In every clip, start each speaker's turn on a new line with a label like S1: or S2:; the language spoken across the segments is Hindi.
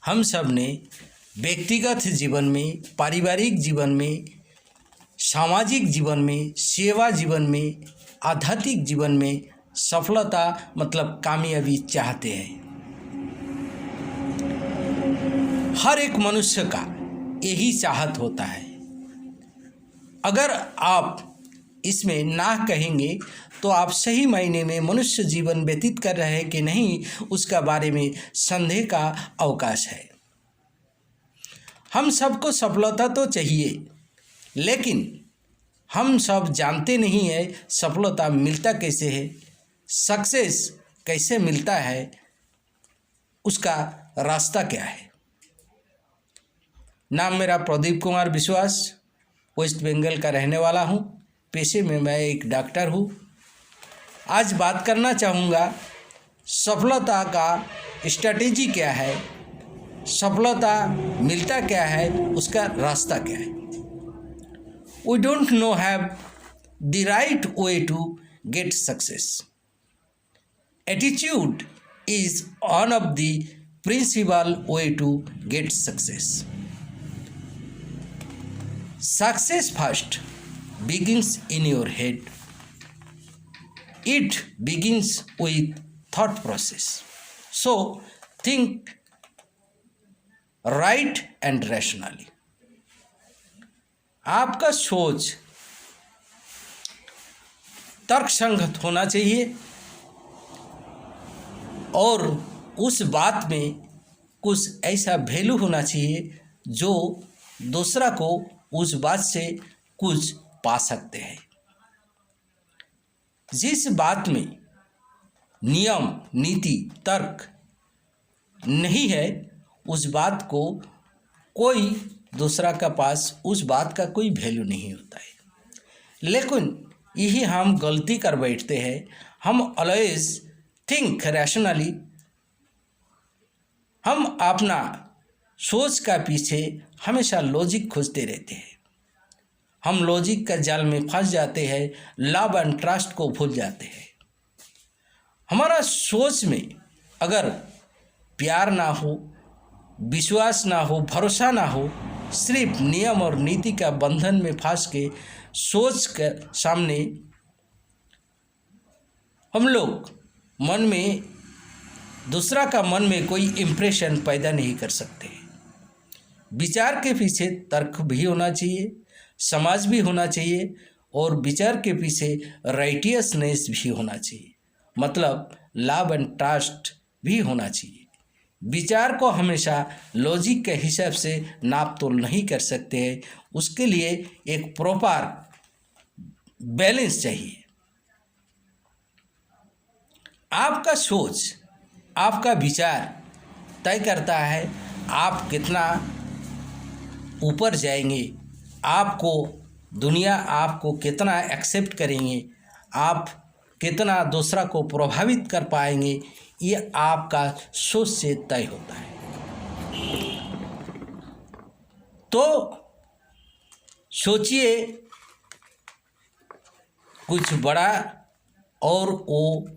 S1: हम सब ने व्यक्तिगत जीवन में, पारिवारिक जीवन में, सामाजिक जीवन में, सेवा जीवन में, आध्यात्मिक जीवन में सफलता मतलब कामयाबी चाहते हैं। हर एक मनुष्य का यही चाहत होता है। अगर आप इसमें ना कहेंगे तो आप सही मायने में मनुष्य जीवन व्यतीत कर रहे हैं कि नहीं, उसका बारे में संदेह का अवकाश है। हम सबको सफलता तो चाहिए, लेकिन हम सब जानते नहीं है सफलता मिलता कैसे है, सक्सेस कैसे मिलता है, उसका रास्ता क्या है। नाम मेरा प्रदीप कुमार विश्वास, वेस्ट बंगाल का रहने वाला हूँ। पेशे में मैं एक डॉक्टर हूँ। आज बात करना चाहूँगा सफलता का स्ट्रैटेजी क्या है, सफलता मिलता क्या है, उसका रास्ता क्या है। We don't know have the right way to get success. Attitude is one of the principal way to get success. Success first begins in your head. It begins with thought process. So think right and rationally. आपका सोच तर्कसंगत होना चाहिए और उस बात में कुछ ऐसा वैल्यू होना चाहिए जो दूसरा को उस बात से कुछ पा सकते हैं। जिस बात में नियम, नीति, तर्क नहीं है, उस बात को कोई दूसरा का पास उस बात का कोई वैल्यू नहीं होता है। लेकिन यही हम गलती कर बैठते हैं। हम ऑलवेज थिंक रैशनली, हम अपना सोच का पीछे हमेशा लॉजिक खोजते रहते हैं। हम लॉजिक का जाल में फंस जाते हैं, लव एंड ट्रस्ट को भूल जाते हैं। हमारा सोच में अगर प्यार ना हो, विश्वास ना हो, भरोसा ना हो, सिर्फ नियम और नीति का बंधन में फंस के सोच के सामने हम लोग मन में, दूसरा का मन में कोई इम्प्रेशन पैदा नहीं कर सकते। विचार के पीछे तर्क भी होना चाहिए, समाज भी होना चाहिए और विचार के पीछे राइटियसनेस भी होना चाहिए, मतलब लव एंड ट्रस्ट भी होना चाहिए। विचार को हमेशा लॉजिक के हिसाब से नाप तोल नहीं कर सकते हैं, उसके लिए एक प्रॉपर बैलेंस चाहिए। आपका सोच, आपका विचार तय करता है आप कितना ऊपर जाएंगे, आपको दुनिया आपको कितना एक्सेप्ट करेंगे, आप कितना दूसरा को प्रभावित कर पाएंगे, ये आपका सोच से तय होता है। तो सोचिए कुछ बड़ा और वो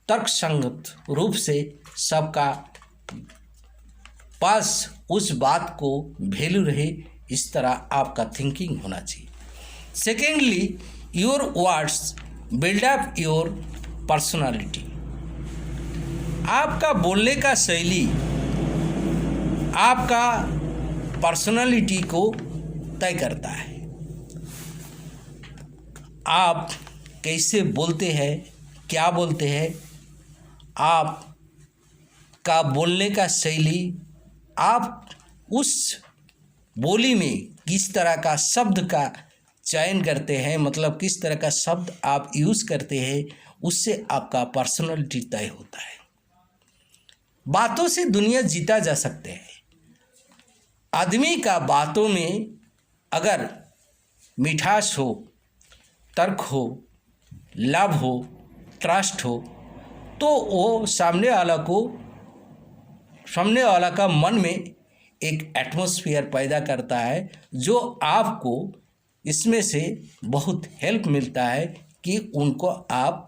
S1: तर्कसंगत रूप से सबका पास उस बात को वैल्यू रहे, इस तरह आपका थिंकिंग होना चाहिए। Secondly, your words build up your personality. आपका बोलने का शैली आपका पर्सनालिटी को तय करता है। आप कैसे बोलते हैं, क्या बोलते हैं, आप का बोलने का शैली, आप उस बोली में किस तरह का शब्द का चयन करते हैं, मतलब किस तरह का शब्द आप यूज़ करते हैं, उससे आपका पर्सनालिटी तय होता है। बातों से दुनिया जीता जा सकते हैं। आदमी का बातों में अगर मिठास हो, तर्क हो, लव हो, ट्रस्ट हो, तो वो सामने वाला का मन में एक एटमॉस्फेयर पैदा करता है, जो आपको इसमें से बहुत हेल्प मिलता है कि उनको आप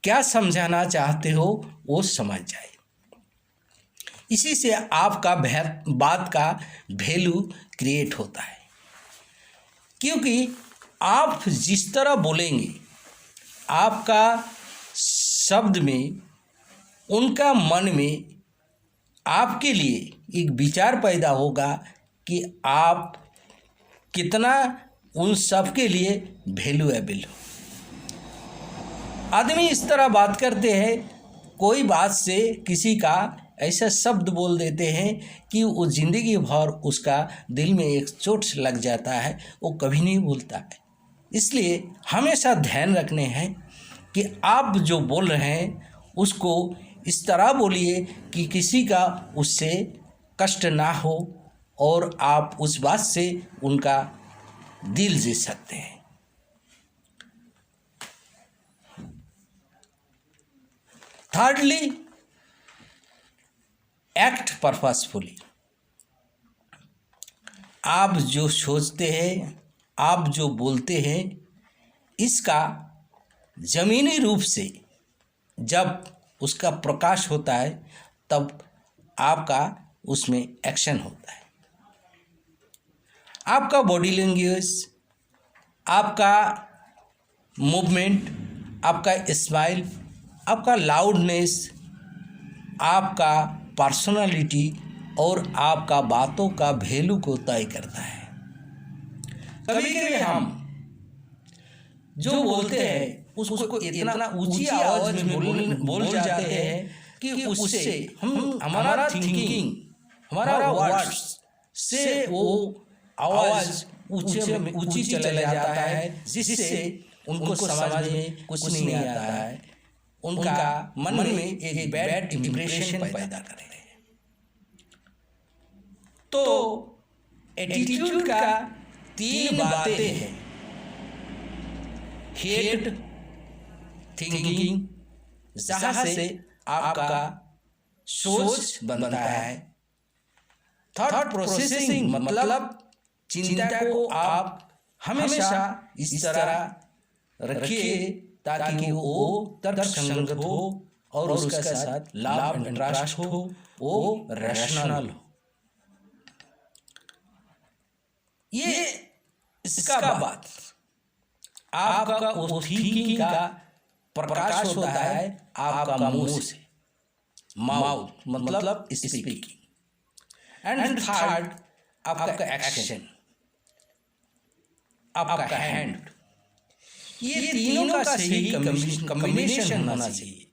S1: क्या समझाना चाहते हो वो समझ जाए। इसी से आपका बात का वैल्यू क्रिएट होता है। क्योंकि आप जिस तरह बोलेंगे, आपका शब्द में, उनका मन में आपके लिए एक विचार पैदा होगा कि आप कितना उन सब के लिए वैल्यूएबल हो। आदमी इस तरह बात करते हैं, कोई बात से किसी का ऐसा शब्द बोल देते हैं कि वो ज़िंदगी भर उसका दिल में एक चोट लग जाता है, वो कभी नहीं भूलता है। इसलिए हमेशा ध्यान रखने हैं कि आप जो बोल रहे हैं उसको इस तरह बोलिए कि किसी का उससे कष्ट ना हो और आप उस बात से उनका दिल जीत सकते हैं। Thirdly, act purposefully. आप जो सोचते हैं, आप जो बोलते हैं, इसका ज़मीनी रूप से जब उसका प्रकाश होता है तब आपका उसमें एक्शन होता है। आपका बॉडी लैंग्वेज, आपका मूवमेंट, आपका स्माइल, आपका लाउडनेस, आपका पर्सनालिटी और आपका बातों का वैल्यू को तय करता है। कभी कभी हम जो बोलते हैं उसको इतना ऊंची आवाज में बोल जाते हैं कि उससे हमारा थिंकिंग, हमारा वर्ड्स से वो आवाज ऊंची चला जाता है, जिससे उनको समझ में कुछ नहीं आता है, उनका मन में एक बैड इंप्रेशन पैदा करते हैं। तो एटीट्यूड का 3 बातें हैं: हेड, थिंकिंग, जहाँ से आपका सोच बनता है; थॉट प्रोसेसिंग, मतलब चिंता को आप हमेशा इस तरह रखिए ताकि वो तर्क संगत हो और उसके साथ लाभ इंटरेस्ट हो, वो रैशनल हो। ये इसका बात आपका वो थिंकिंग का प्रकाश होता है आपका मुंह से, माउथ मतलब स्पीकिंग। एंड थर्ड, आपका एक्शन, आपका हैंड। ये तीनों का सही कॉम्बिनेशन होना चाहिए,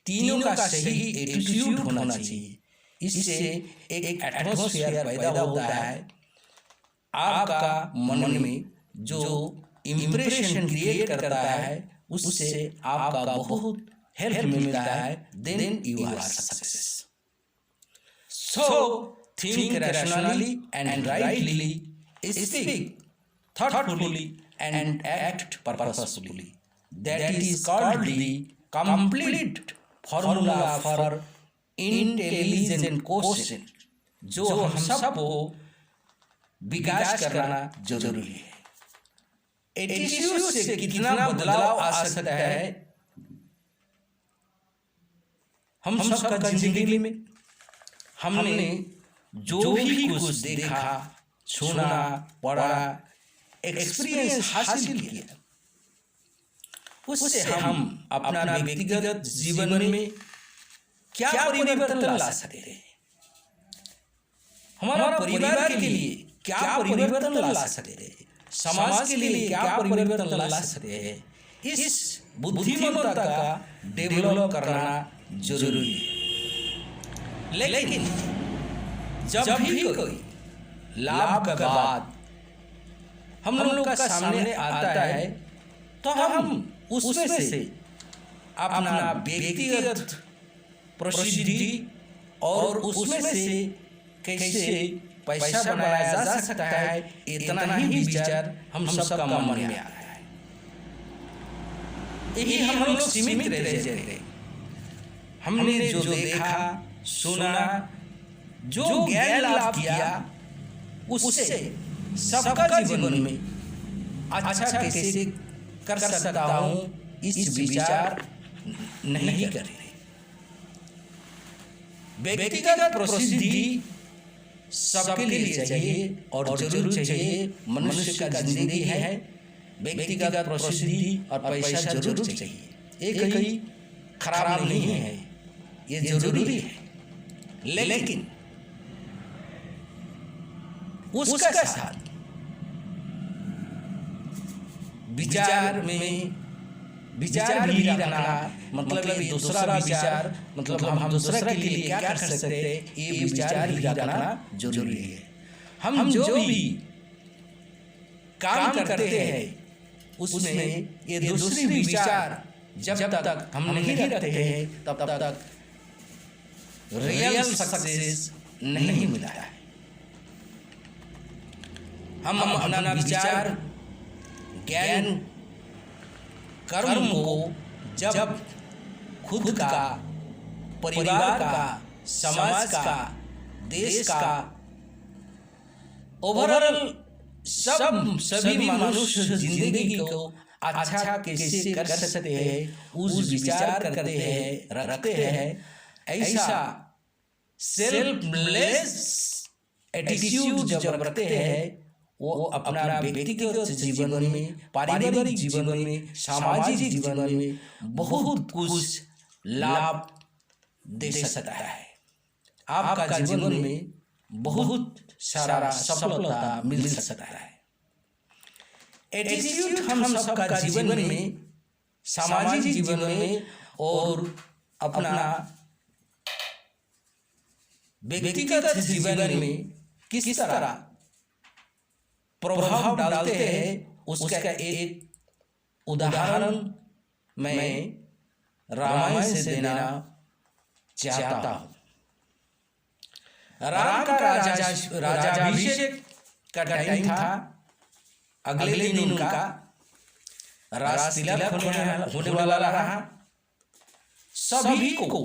S1: तीनों का सही एटीट्यूड होना चाहिए। इससे एक एटमॉस्फेयर पैदा होता है, आपका मन में जो इम्प्रेशन क्रिएट करता है उससे आपका बहुत हेल्प मिलता है, then you are success. So think rationally and rightly, speak thoughtfully and act purposefully. That is called the complete formula for intelligent quotient, जो हम सबको विकास करना जरूरी है। एटीट्यूड से कितना बदलाव आ सकता है हम सबका जिंदगी में। हमने जो भी कुछ देखा, सुना, पढ़ा, एक्सपीरियंस हासिल किया, उससे हम अपना व्यक्तिगत जीवन में क्या परिवर्तन ला सकते हैं, हमारा परिवार के लिए क्या परिवर्तन ला सकते हैं, समाज के लिए क्या परिवर्तन ला सकते हैं, इस बुद्धिमत्ता का डेवलप करना जरूरी है। लेकिन जब भी कोई लाभ का बात हम लोग का सामने आता है तो हम उसमें से अपना व्यक्तिगत प्रसिद्धि और उसमें से कैसे पैसा बनाया जा सकता है, इतना ही विचार हम सबका मन में आ रहा है। यही हम लोग सीमित रह जाते। हमने जो देखा, सुना, जो ज्ञान लाभ किया, उससे सबका जीवन में अच्छा कैसे कर सकता हूँ, इस विचार नहीं कर रहे। व्यक्तिगत प्रसिद्धि सबके लिए चाहिए और जरूर चाहिए। मनुष्य का जिंदगी है, व्यक्तिगत प्रसिद्धि और पैसा जरूर चाहिए। ये कहीं खराब नहीं है, ये जरूरी है, लेकिन उसका साथ विचार भी रखना, मतलब ये दूसरा विचार, मतलब हम दूसरा के लिए क्या कर सकते हैं, ये विचार भी रखना जरूरी है। हम जो भी काम करते हैं उसमें ये दूसरी विचार जब तक हम नहीं रखते हैं तब तक रियल सक्सेस नहीं मिलता है। हम अपना विचार, ज्ञान, कर्म को जब खुद का, परिवार का, समाज का, देश का, ओवरऑल सभी मनुष्य जिंदगी को अच्छा कैसे कर सकते हैं, उस विचार करते हैं, रखते हैं। ऐसा सेल्फलेस एटीट्यूड जब रखते हैं, वो अपना व्यक्तिगत जीवन में, पारिवारिक जीवन में, सामाजिक जीवन में बहुत कुछ लाभ दे सकता है। आपका जीवन में बहुत सारा सफलता मिल सकता है। एटीट्यूड हम सबका जीवन में, सामाजिक जीवन में और अपना व्यक्तिगत जीवन में किस तरह प्रभाव डालते हैं, उसका एक उदाहरण मैं रामायण से देना चाहता हूँ। राम का राजाभिषेक का टाइम था। अगले दिन उनका राज तिलक होने वाला रहा। सभी को,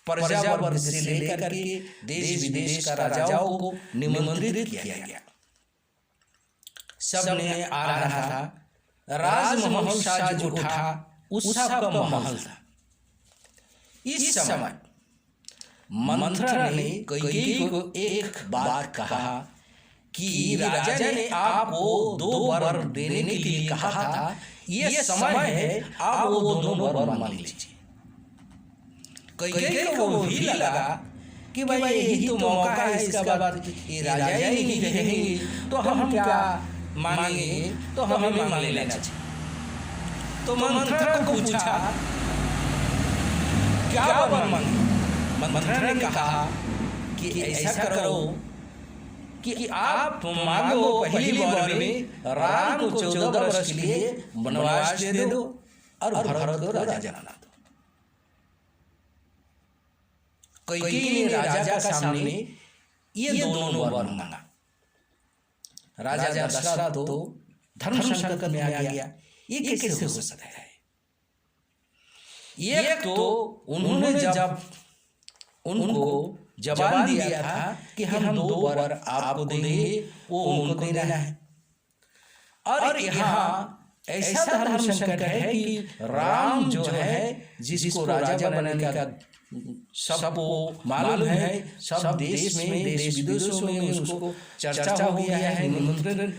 S1: प्रजा वर्ग से लेकर के देश विदेश का राजाओं को निमंत्रित किया गया। सब ने आ रहा था। राजमहल साज उठा, उत्सव का महल था। इस समय मंथरा ने कैकेयी को एक बात कहा कि राजा ने आपको 2 वर देने के लिए कहा था, ये समय है, आप वो दोनों वर मान लीजिए। कैकेयी को भी लगा कि भाई यही तो मौका है, इसका बाद ये राजा ही नहीं कहेंगे तो हम क्या मांगेंगे, तो हमें मांग लेना चाहिए। तो मंथरा को पूछा क्या वर मांगे। मंथरा ने कहा कि ऐसा करो कि आप मांगो पहली बार में राम को 14 वर्ष के लिए वनवास दे दो और भरत को राजा बना दो। कैकेयी ने राजा के सामने ये दोनों वर मांगा। राजा दशरथ तो धर्म संकट में आ गया। ये कैसे हो सकता है? एक तो उन्होंने जब उनको जवाब दिया था कि हम 2 वर आपको देंगे, वो उनको देना है। और यहाँ ऐसा धर्म संकट है कि राम जो है, जिसको राजा बनाने का सबको मालूम है, सब देश में, देश विदेशों में उसको चर्चा हो गया है, निमंत्रण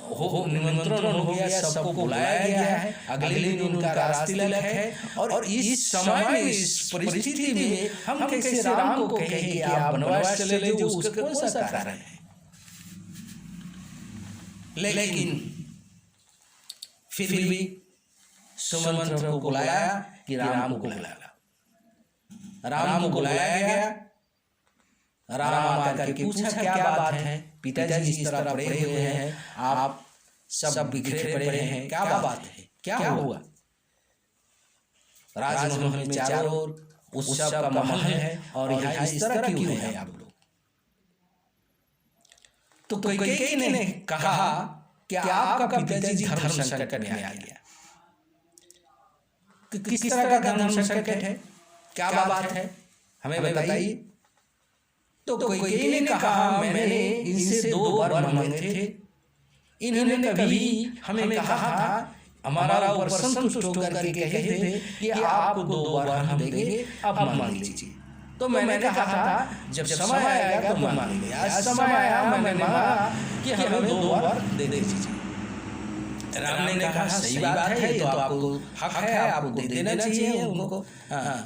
S1: हो गया, सबको बुलाया गया है। अगले दिन उनका राज तिलक है। और इस समय में, इस परिस्थिति में हम कैसे राम को कहें कि आप वनवास चले जाओ, उसका कौन सा कारण है? लेकिन फिर भी सुमंत्र को बुलाया कि राम को बुलाया। राम को बुलाया गया। राम आकर के पूछा क्या बात है, पिताजी इस तरह पड़े हुए हैं, आप सब बिखरे पड़े हैं, क्या बात है, क्या हुआ? राजमहल में चारों ओर उत्सव का महल है और यहाँ इस तरह क्यों है आप लोग? तो कैकेयी ने कहा कि आपका पिताजी धर्म संकट में आ गया। किस तरह का धर्म संकट है, क्या बात है, हमें बताइए। तो कैकेयी ने कहा मैंने इनसे 2 वर मांगे थे, इन्होंने कभी हमें कहा था, हमारा ऊपर संतुष्ट होकर के कहते थे कि आपको 2 वर हम देंगे, अब मांग लीजिए। तो मैंने कहा था जब समय आएगा तो मांगेंगे। आज समय आया, मैंने मांगा कि हमें 2 वर दे दीजिए। राम ने कहा सही बात है, ये तो आपको हक है, आपको दे देना चाहिए उनको। हाँ,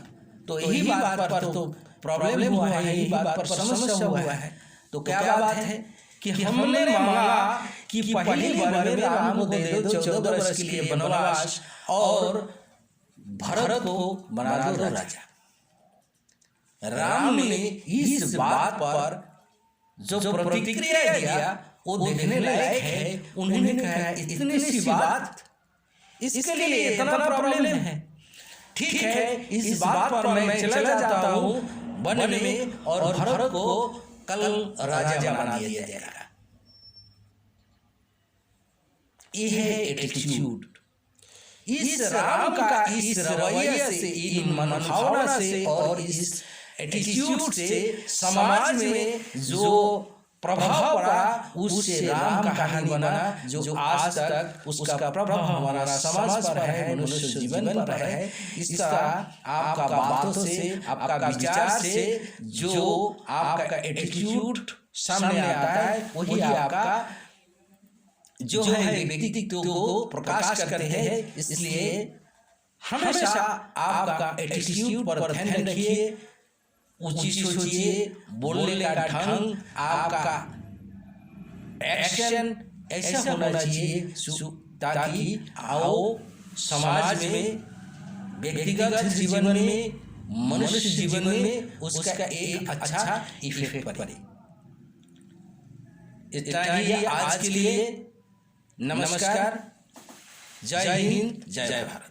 S1: तो यही बात पर तो प्रॉब्लम हुआ है, यही बात पर समस्या हुआ है। तो क्या बात है कि हमने मांगा कि पहली बार में राम को दे दो 14 वर्ष के लिए वनवास और भरत को बना दो राजा। राम ने इस बात पर जो प्रतिक्रिया दिया वो देखने लायक है। उन्होंने कहा इतनी सी बात, इसके लिए इतना प्रॉब्लम है? ठीक है, इस बात पर मैं चला जाता हूँ वन में और भरत को कल राजा बना दिया जाएगा। ये है एटीट्यूड। इस राम का इस रवैया से, इन मनभावना से और इस एटीट्यूड से समाज में जो प्रभाव पड़ा, उससे राम का कहानी बना, जो आज तक उसका प्रभाव हमारा समाज पर है, मनुष्य जीवन पर है। इस तरह आपका बातों से, आपका विचार से जो आपका एटीट्यूड सामने आता है, वही आपका जो है व्यक्तित्व को प्रकाश करते हैं। इसलिए हमेशा आपका एटीट्यूड पर ध्यान रखिए, ऊंची सोचिए, बोलने का ढंग, आपका एक्शन ऐसा होना चाहिए ताकि आओ समाज में, व्यक्तिगत जीवन में, मनुष्य जीवन में उसका एक अच्छा इफेक्ट पड़े। इतना ही आज के लिए। नमस्कार, जय हिंद, जय भारत।